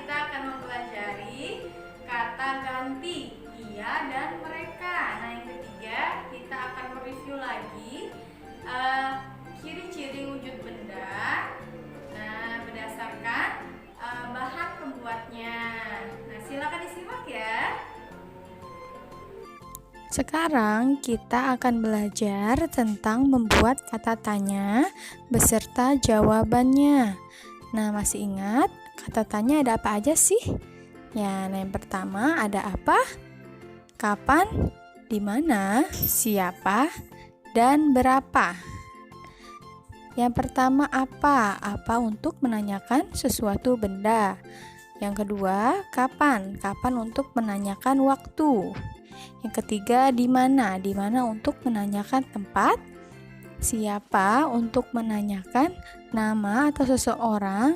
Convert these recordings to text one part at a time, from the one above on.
kita akan mempelajari kata ganti ia dan mereka. Nah, yang ketiga kita akan mereview lagi ciri-ciri wujud benda. Nah, berdasarkan bahan pembuatnya. Nah, silakan disimak ya. Sekarang kita akan belajar tentang membuat kata tanya beserta jawabannya. Nah, masih ingat kata tanya ada apa aja sih? Ya, nah yang pertama ada apa, kapan, di mana, siapa, dan berapa. Yang pertama apa? Apa untuk menanyakan sesuatu benda. Yang kedua, kapan? Kapan untuk menanyakan waktu. Yang ketiga, di mana? Di mana untuk menanyakan tempat. Siapa untuk menanyakan nama atau seseorang.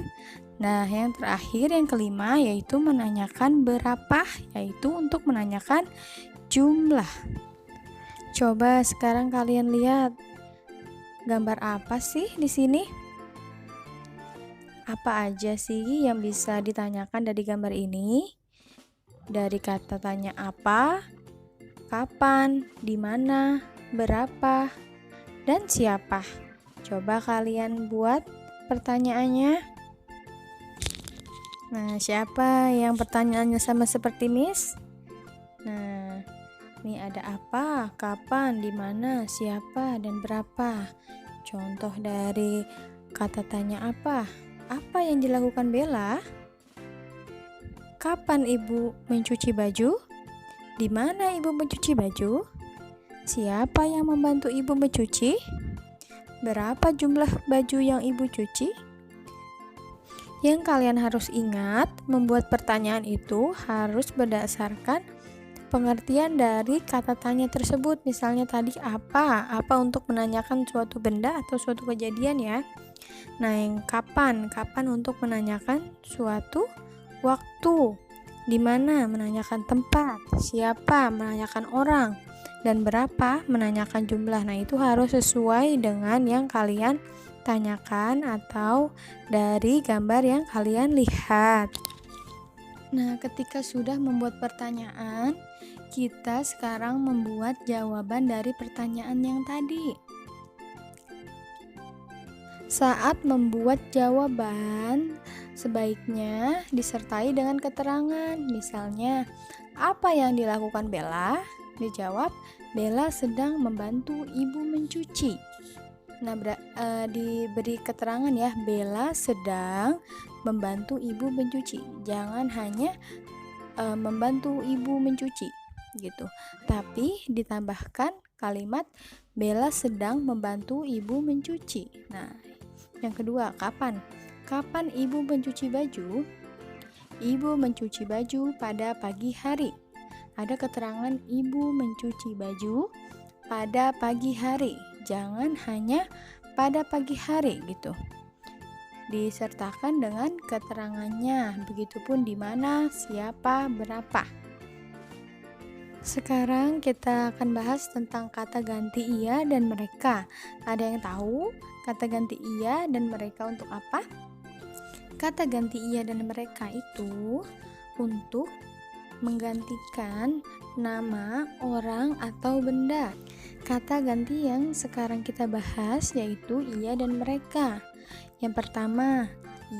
Nah, yang terakhir yang kelima yaitu menanyakan berapa, yaitu untuk menanyakan jumlah. Coba sekarang kalian lihat gambar apa sih di sini? Apa aja sih yang bisa ditanyakan dari gambar ini? Dari kata tanya apa, kapan, di mana, berapa, dan siapa. Coba kalian buat pertanyaannya. Nah, siapa yang pertanyaannya sama seperti Miss? Nah, ini ada apa, kapan, di mana, siapa, dan berapa. Contoh dari kata tanya apa? Apa yang dilakukan Bella? Kapan ibu mencuci baju? Di mana ibu mencuci baju? Siapa yang membantu ibu mencuci? Berapa jumlah baju yang ibu cuci? Yang kalian harus ingat, membuat pertanyaan itu harus berdasarkan pengertian dari kata tanya tersebut. Misalnya tadi apa untuk menanyakan suatu benda atau suatu kejadian ya. Nah, yang kapan untuk menanyakan suatu waktu. Di mana menanyakan tempat, siapa menanyakan orang, dan berapa menanyakan jumlah. Nah, itu harus sesuai dengan yang kalian tanyakan atau dari gambar yang kalian lihat. Nah, ketika sudah membuat pertanyaan, kita sekarang membuat jawaban dari pertanyaan yang tadi. Saat membuat jawaban, sebaiknya disertai dengan keterangan. Misalnya, apa yang dilakukan Bella? Dijawab, Bella sedang membantu ibu mencuci. Nah, diberi keterangan ya, Bella sedang membantu ibu mencuci. Jangan hanya membantu ibu mencuci gitu, tapi ditambahkan kalimat Bella sedang membantu ibu mencuci. Nah, yang kedua, kapan? Kapan ibu mencuci baju? Ibu mencuci baju pada pagi hari. Ada keterangan ibu mencuci baju pada pagi hari. Jangan hanya pada pagi hari gitu. Disertakan dengan keterangannya. Begitupun di mana, siapa, berapa. Sekarang kita akan bahas tentang kata ganti ia dan mereka. Ada yang tahu kata ganti ia dan mereka untuk apa? Kata ganti ia dan mereka itu untuk menggantikan nama, orang, atau benda. Kata ganti yang sekarang kita bahas yaitu ia dan mereka. Yang pertama,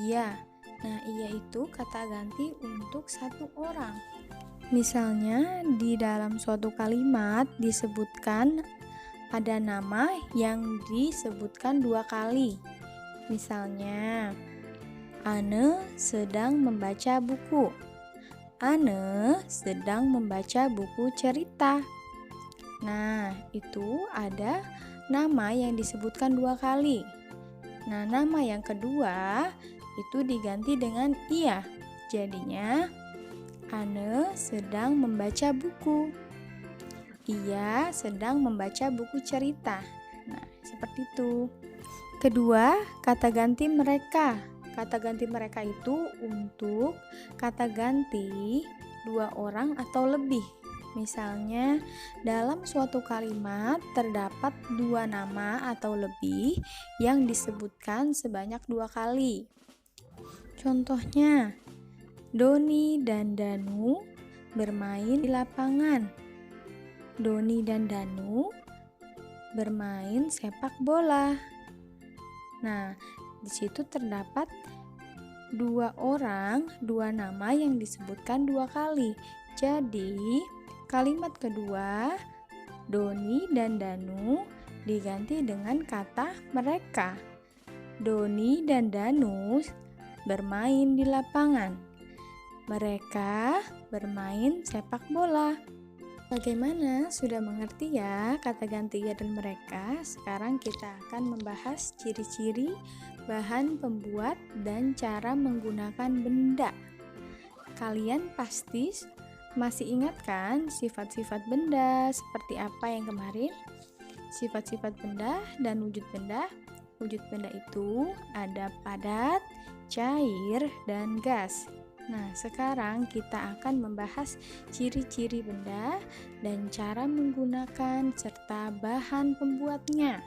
ia. Nah, ia itu kata ganti untuk satu orang. Misalnya, di dalam suatu kalimat disebutkan ada nama yang disebutkan dua kali. Misalnya, Ane sedang membaca buku. Ane sedang membaca buku cerita. Nah, itu ada nama yang disebutkan dua kali. Nah, nama yang kedua itu diganti dengan ia. Jadinya, Ane sedang membaca buku. Ia sedang membaca buku cerita. Nah, seperti itu. Kedua, kata ganti mereka. Kata ganti mereka itu untuk kata ganti dua orang atau lebih. Misalnya, dalam suatu kalimat terdapat dua nama atau lebih yang disebutkan sebanyak dua kali. Contohnya, Doni dan Danu bermain di lapangan. Doni dan Danu bermain sepak bola. Nah, di situ terdapat dua orang, dua nama yang disebutkan dua kali. Jadi, kalimat kedua, Doni dan Danu diganti dengan kata mereka. Doni dan Danu bermain di lapangan. Mereka bermain sepak bola. Bagaimana? Sudah mengerti ya kata ganti ia dan mereka? Sekarang kita akan membahas ciri-ciri, bahan pembuat, dan cara menggunakan benda. Kalian pasti masih ingat kan sifat-sifat benda seperti apa yang kemarin? Sifat-sifat benda dan wujud benda. Wujud benda itu ada padat, cair, dan gas. Nah, sekarang kita akan membahas ciri-ciri benda dan cara menggunakan serta bahan pembuatnya.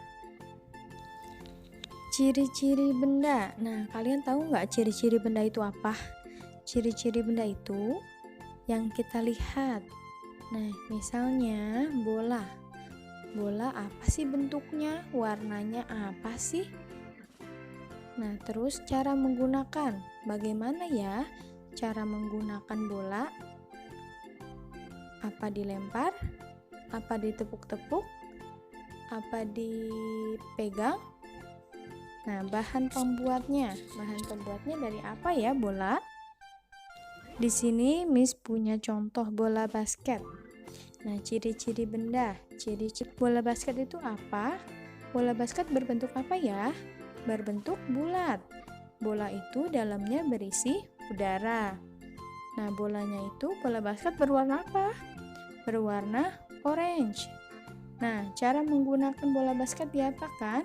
Ciri-ciri benda. Nah, kalian tahu nggak ciri-ciri benda itu apa? Ciri-ciri benda itu yang kita lihat. Nah, misalnya bola. Bola apa sih bentuknya? Warnanya apa sih? Nah, terus cara menggunakan. Bagaimana ya cara menggunakan bola? Apa dilempar? Apa ditepuk-tepuk? Apa dipegang? Nah, bahan pembuatnya. Bahan pembuatnya dari apa ya bola? Di sini Miss punya contoh bola basket. Nah, ciri-ciri benda. Ciri-ciri bola basket itu apa? Bola basket berbentuk apa ya? Berbentuk bulat. Bola itu dalamnya berisi udara. Nah, bolanya itu bola basket berwarna apa? Berwarna orange. Nah, cara menggunakan bola basket diapakan?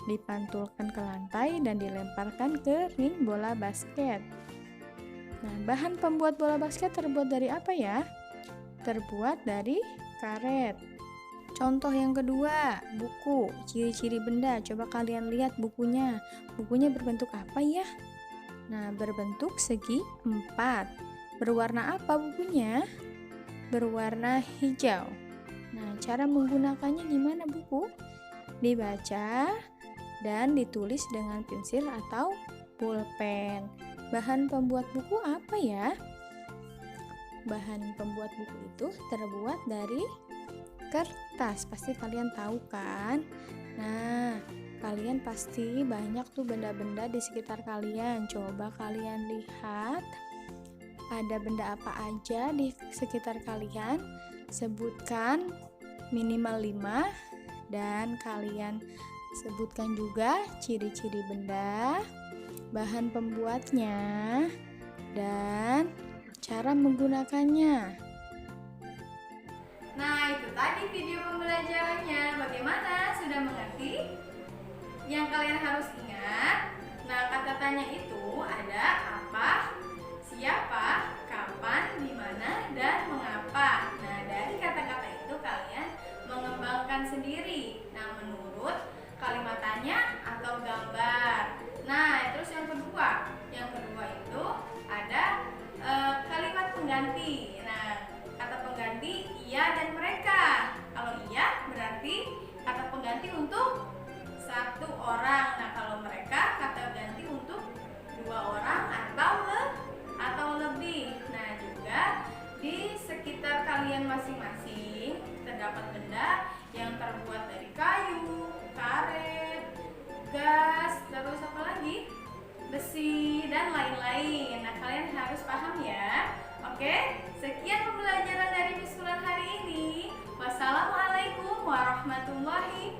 Dipantulkan ke lantai dan dilemparkan ke ring bola basket. Nah, bahan pembuat bola basket terbuat dari apa ya? Terbuat dari karet. Contoh yang kedua, buku. Ciri-ciri benda. Coba kalian lihat bukunya. Bukunya berbentuk apa ya? Nah, berbentuk segi 4. Berwarna apa bukunya? Berwarna hijau. Nah, cara menggunakannya gimana buku? Dibaca dan ditulis dengan pensil atau pulpen. Bahan pembuat buku apa ya? Bahan pembuat buku itu terbuat dari kertas. Pasti kalian tahu kan? Nah, kalian pasti banyak tuh benda-benda di sekitar kalian. Coba kalian lihat ada benda apa aja di sekitar kalian. Sebutkan minimal 5 dan kalian sebutkan juga ciri-ciri benda, bahan pembuatnya, dan cara menggunakannya. Nah, itu tadi video pembelajarannya. Bagaimana? Sudah mengerti? Yang kalian harus ingat, nah kata tanya itu ada apa, siapa, kapan, di mana, dan mengapa. Nah, dari kata-kata itu kalian mengembangkan sendiri. Nah, menurut kalimat tanya atau gambar. Nah, terus yang kedua itu ada kalimat pengganti. Nah, kata pengganti ia dan mereka. Kalau iya berarti kata pengganti untuk satu orang. Nah, kalau mereka kata ganti untuk 2 orang atau lebih. Nah, juga di sekitar kalian masing-masing terdapat benda yang terbuat dari kayu, karet, gas, terus apa lagi? Besi dan lain-lain. Nah, kalian harus paham ya. Oke, sekian pembelajaran dari Miss Fulan hari ini. Wassalamualaikum warahmatullahi